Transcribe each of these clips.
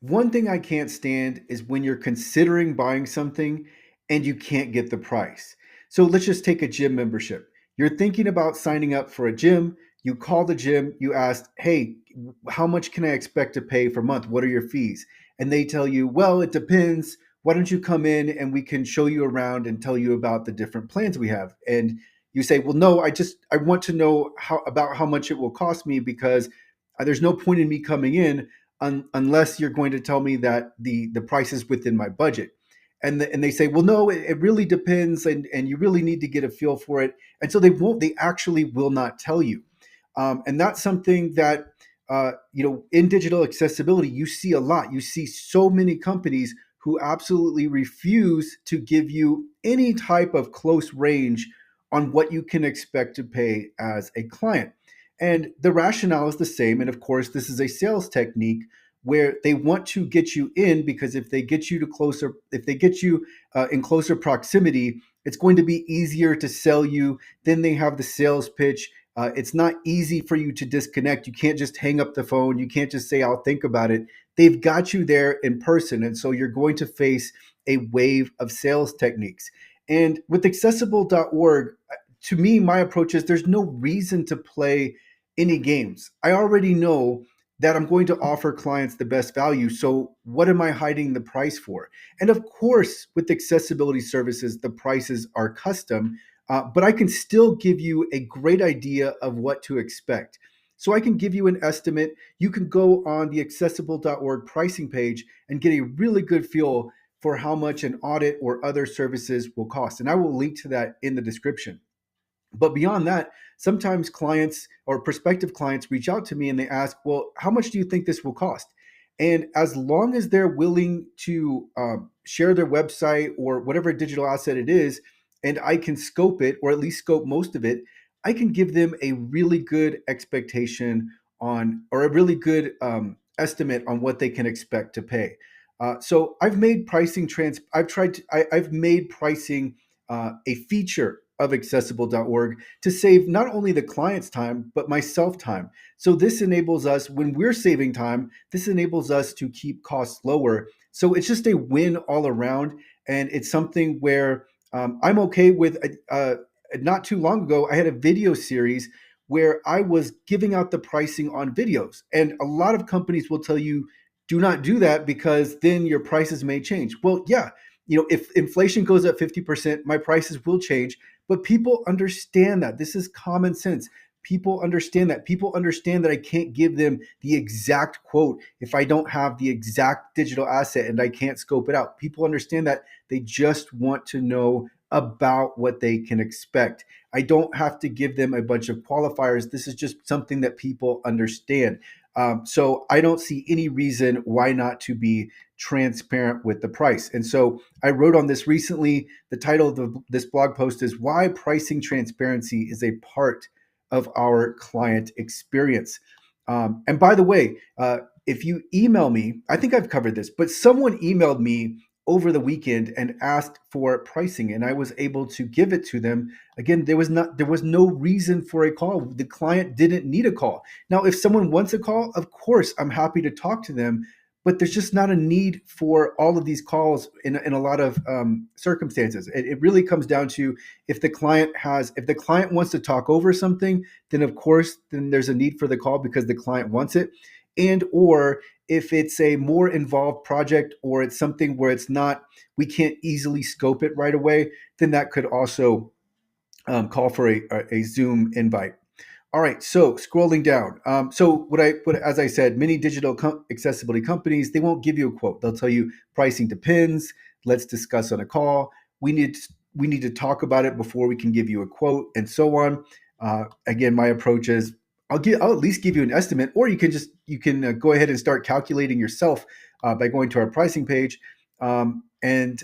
One thing I can't stand is when you're considering buying something and you can't get the price. So let's just take a gym membership. You're thinking about signing up for a gym. You call the gym, you ask, hey, how much can I expect to pay per month? What are your fees? And they tell you, well, it depends. Why don't you come in and we can show you around and tell you about the different plans we have? And you say, well, no, I want to know how much it will cost me because there's no point in me coming in unless you're going to tell me that the price is within my budget. And they say, well, no, it really depends, and you really need to get a feel for it. And so they actually will not tell you. And that's something that, in digital accessibility, you see a lot. You see so many companies who absolutely refuse to give you any type of close range on what you can expect to pay as a client. And the rationale is the same. And of course, this is a sales technique where they want to get you in, because if they get you in closer proximity, it's going to be easier to sell you. Then they have the sales pitch. It's not easy for you to disconnect. You can't just hang up the phone. You can't just say, I'll think about it. They've got you there in person. And so you're going to face a wave of sales techniques. And with accessible.org, to me, my approach is there's no reason to play any games. I already know that I'm going to offer clients the best value. So, what am I hiding the price for? And of course, with accessibility services, the prices are custom, but I can still give you a great idea of what to expect. So, I can give you an estimate. You can go on the accessible.org pricing page and get a really good feel for how much an audit or other services will cost. And I will link to that in the description. But beyond that, sometimes clients or prospective clients reach out to me and they ask, well, how much do you think this will cost? And as long as they're willing to share their website or whatever digital asset it is, and I can scope it or at least scope most of it, I can give them a really good expectation on, or a really good estimate on what they can expect to pay. So I've made pricing I've made pricing a feature of accessible.org to save not only the client's time, but myself time. So this enables us, when we're saving time, this enables us to keep costs lower. So it's just a win all around. And it's something where I'm okay with. Not too long ago, I had a video series where I was giving out the pricing on videos. And a lot of companies will tell you, do not do that because then your prices may change. Well, yeah, if inflation goes up 50%, my prices will change. But people understand that. This is common sense. People understand that. People understand that I can't give them the exact quote if I don't have the exact digital asset and I can't scope it out. People understand that. They just want to know about what they can expect. I don't have to give them a bunch of qualifiers. This is just something that people understand. So I don't see any reason why not to be transparent with the price. And so I wrote on this recently. The title of this blog post is Why Pricing Transparency is a Part of Our Client Experience. And by the way, if you email me, I think I've covered this, but someone emailed me over the weekend and asked for pricing, and I was able to give it to them. Again, there was no reason for a call. The client didn't need a call. Now, if someone wants a call, of course, I'm happy to talk to them, but there's just not a need for all of these calls in a lot of circumstances. It really comes down to if the client wants to talk over something, then of course, then there's a need for the call because the client wants it. And or if it's a more involved project or it's something where we can't easily scope it right away, then that could also call for a Zoom invite. All right, so scrolling down. So as I said, many digital accessibility companies, they won't give you a quote. They'll tell you pricing depends. Let's discuss on a call. We need to talk about it before we can give you a quote, and so on. Again, my approach is I'll at least give you an estimate, or you can go ahead and start calculating yourself by going to our pricing page. And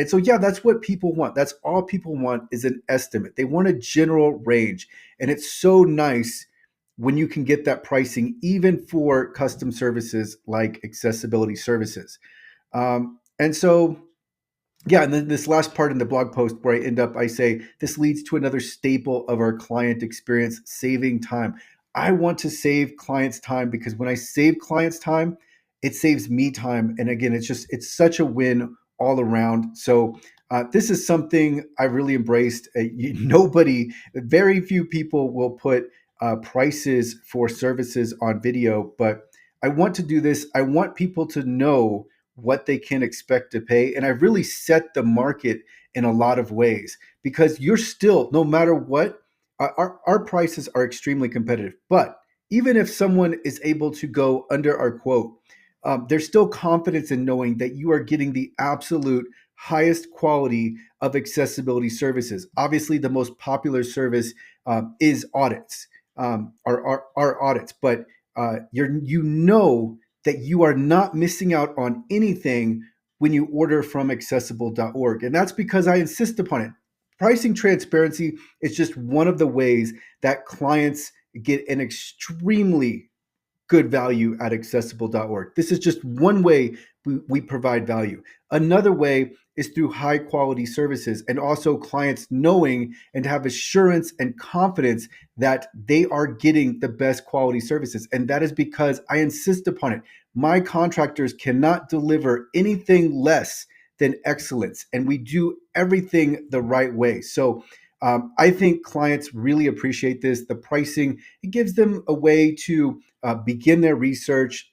so yeah, that's what people want. That's all people want is an estimate. They want a general range. And it's so nice when you can get that pricing, even for custom services like accessibility services. And so, yeah, and then this last part in the blog post where I say, this leads to another staple of our client experience, saving time. I want to save clients time because when I save clients time, it saves me time. And again, it's such a win all around. So this is something I really embraced. Very few people will put prices for services on video, but I want to do this. I want people to know what they can expect to pay. And I really set the market in a lot of ways because you're still, no matter what, our prices are extremely competitive. But even if someone is able to go under our quote, there's still confidence in knowing that you are getting the absolute highest quality of accessibility services. Obviously, the most popular service is audits, are audits, but you know that you are not missing out on anything when you order from accessible.org. And that's because I insist upon it. Pricing transparency is just one of the ways that clients get an extremely good value at accessible.org. This is just one way we provide value. Another way is through high quality services and also clients knowing and have assurance and confidence that they are getting the best quality services. And that is because I insist upon it. My contractors cannot deliver anything less than excellence, and we do everything the right way. So I think clients really appreciate this. The pricing, it gives them a way to begin their research.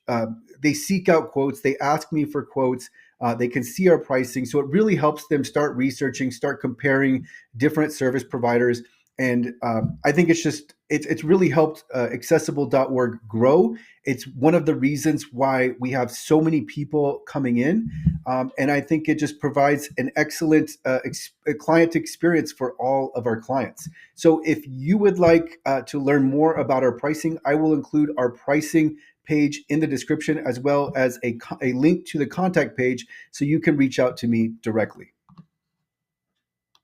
They seek out quotes. They ask me for quotes. They can see our pricing. So it really helps them start researching, start comparing different service providers. And I think it's really helped accessible.org grow. It's one of the reasons why we have so many people coming in. And I think it just provides an excellent client experience for all of our clients. So if you would like to learn more about our pricing, I will include our pricing page in the description as well as a link to the contact page so you can reach out to me directly.